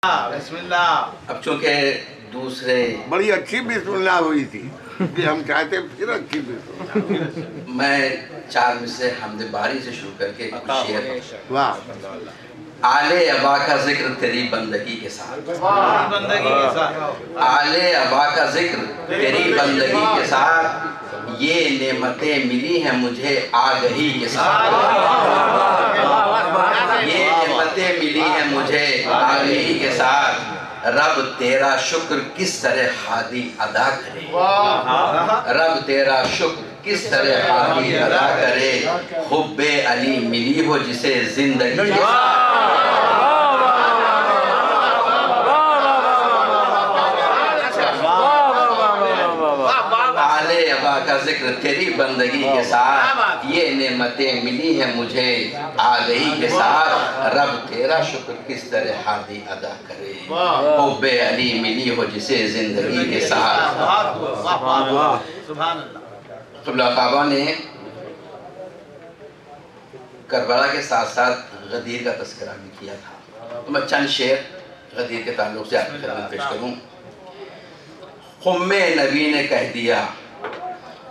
बिस्मिल्लाह। अब चूंकि दूसरे बड़ी अच्छी बिस्मिल्लाह हुई थी कि हम चाहते फिर अच्छी बिस्मिल्लाह। मैं 4 में से हमदे बारी से शुरू करके कुछ शेर। वाह। आले अबा का जिक्र तेरी बंदगी के साथ, आले अबा का जिक्र तेरी बंदगी के साथ, ये नेमतें मिली हैं मुझे आगही के साथ, ये नेमतें मिली हैं मुझे आगही के साथ। रब तेरा शुक्र किस तरह हादी अदा करे, रब तेरा शुक्र किस तरह हादी अदा करे। हुब्बे अली मिली हो जिसे जिंदगी के साथ, आले अबा का जिक्र तेरी बंदगी के साथ, ये नेमतें मिली हैं मुझे आ गई के साथ। रब तेरा शुक्र किस तरह हादी अदा करे, हुब्बे अली मिली हो जिसे जिंदगी के साथ। क़िबला काबा ने करबला के साथ साथ गदीर का तज़किरा भी किया था, तो मैं चंद शेर गदीर के ताल्लुक़ से आपकी खिदमत पेश करूँ। क़ुम्मे नबी ने कह दिया,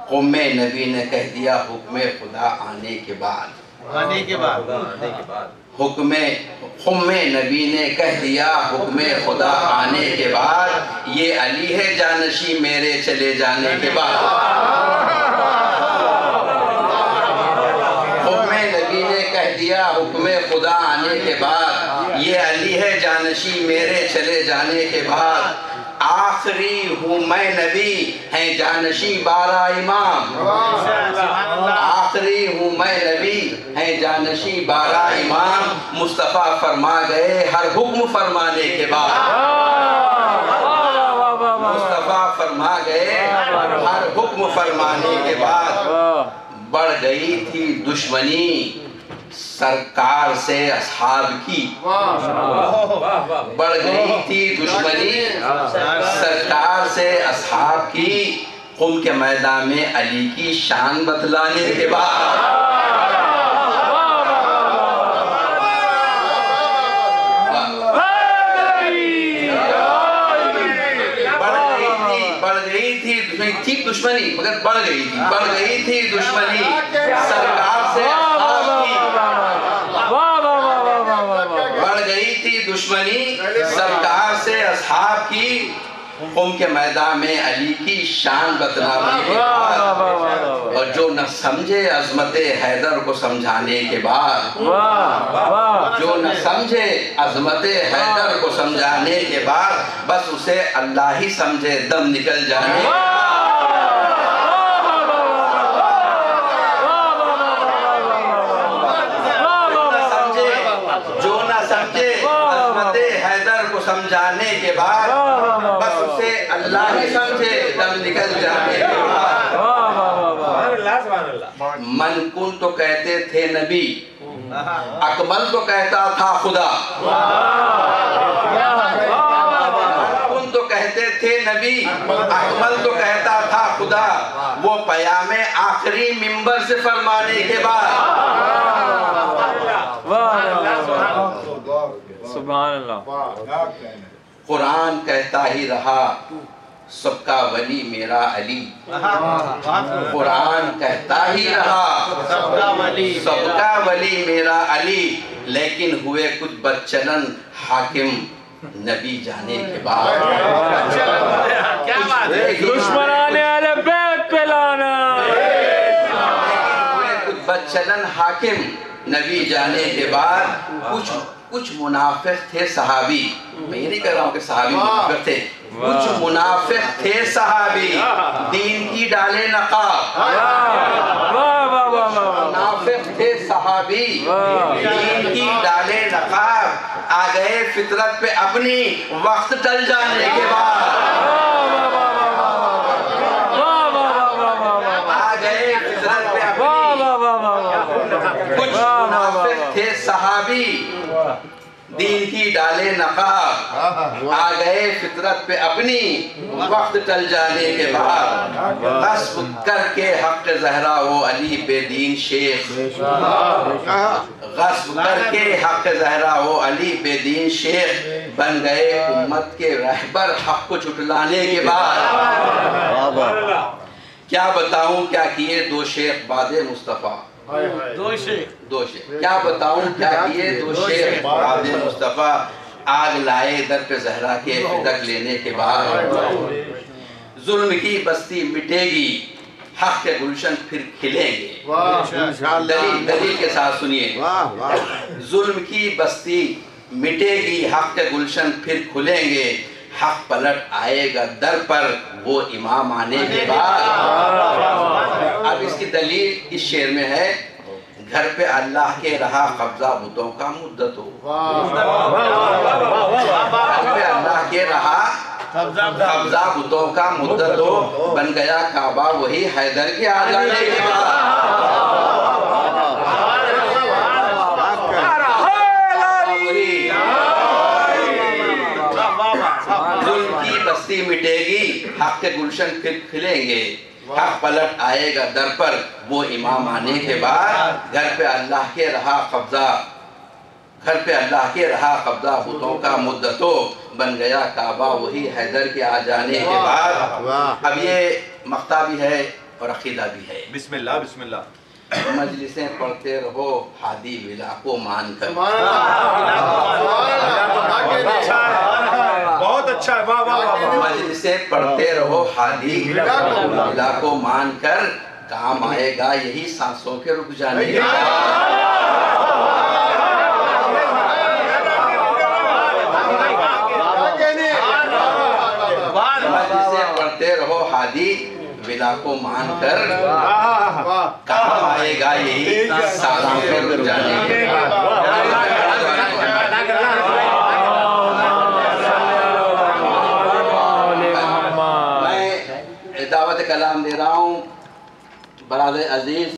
क़ुम्मे नबी ने कह दिया, हुक्मे खुदा आने के बाद, क़ुम्मे नबी ने कह दिया, हुक्मे खुदा आने के बाद, ये अली है जानशी मेरे चले जाने के बाद। क़ुम्मे नबी ने कह दिया, हुक्मे खुदा आने के बाद, ये अली है जानशी मेरे चले जाने के बाद। आखिरी हूँ मैं नबी है जानशी 12 इमाम, आखिरी हूँ मैं नबी है जानशी 12 इमाम। मुस्तफ़ा फरमा गए हर हुक्म फरमाने के बाद, मुस्तफ़ा फरमा गए हर हुक्म फरमाने के बाद। बढ़ गई थी दुश्मनी सरकार से असहाब की, बढ़ गई थी दुश्मनी सरकार से असहाब की। क़ुम के मैदान में अली की शान बतलाने के बाद, बढ़ गई थी दुश्मनी, थी दुश्मनी मगर बढ़ गई थी, बढ़ गई थी दुश्मनी सरकार से असहाब की, बढ़ गई थी दुश्मनी सरकार से असहाब की। क़ुम के मैदान में अली की शान बतलाने के बाद, और जो न समझे अज़मते हैदर को समझाने के बाद, जो न समझे अज़मते हैदर को समझाने के बाद, बस उसे अल्लाह ही समझे दम निकल जाने। समझाने के बाद, बस उसे अल्लाह ही समझे दम निकल जाने के बाद। मन कुन तो कहते थे नबी, अकमल तो कहता था खुदा, कुन तो कहते थे नबी, अकमल तो कहता था खुदा। वो पयामे आखिरी मिंबर से फरमाने के बाद, सुभान अल्लाह। कुरान कहता ही रहा सबका वली मेरा अली, कुरान कहता ही रहा सबका वली मेरा अली। लेकिन हुए कुछ बदचलन हाकिम नबी जाने के बाद, दुश्मनाने आले बैत पे लाना, हुए कुछ बदचलन हाकिम नबी जाने के बाद। कुछ मुनाफिक थे सहाबी, मैं ये नहीं कह रहा हूँ कि सहाबी मुनाफिक थे, कुछ मुनाफिक थे सहाबी, दीन की डाले नकाब, मुनाफिक थे सहाबी, दीन की डाले नकाब। आ गए फितरत पे अपनी वक्त टल जाने के बाद, आ गए फितरत पे अपनी, कुछ मुनाफिक थे सहाबी, दीन की डाले नकाब। आ गए फितरत पे अपनी वक्त टल जाने के बाद। गस्ब करके हक ज़हरा वो अली बेदीन शेख, गस्ब करके हक ज़हरा वो अली बेदीन शेख। बन गए उम्मत के रहबर हक को छुटलाने के बाद। क्या बताऊं क्या किए दो शेख बादे मुस्तफ़ा, दो शेख क्या बताऊं क्या किए दो शेख बादे मुस्तफ़ा, आग लाए दर पे जहरा के फिदक लेने के बाद। जुल्म की बस्ती मिटेगी हक के गुलशन फिर खिलेंगे। दलील के साथ सुनिए। जुल्म की बस्ती मिटेगी हक के गुलशन फिर खुलेंगे, हक पलट आएगा दर पर वो इमाम आने के बाद। अब इसकी दलील इस शेर में है, घर पे अल्लाह के रहा कब्जा बुतों का मुद्दत हो। घर पे अल्लाह के रहा कब्जा बुतों का मुद्दत हो, बन गया काबा वही हैदर के आ जाने के बाद। जुल्म की बस्ती मिटेगी हक के गुलशन फिर खिलेंगे, हक पलट आएगा दर पर वो इमाम आने के बाद। घर पे अल्लाह के रहा कब्जा, घर पे अल्लाह के रहा कब्जा बुतों का मुद्दतों, बन गया काबा वही हैदर के आ जाने के बाद। अब ये मक्ता भी है और अकीदा भी है। बिस्मिल्लाह बिस्मिल्लाह। मजलिसें पढ़ते रहो हादी विला को मान कर। बहुत अच्छा है, वाह वाह वाह। मजलिसें पढ़ते रहो हादी विला को मान कर, काम आएगा यही सांसों के रुक जाने के बाद। मजलिसें पढ़ते रहो हादी विला को मान कर, काम आएगा यही सांसों के रुक जाने के बाद। दावत कलाम दे रहा हूँ बरादर अजीज।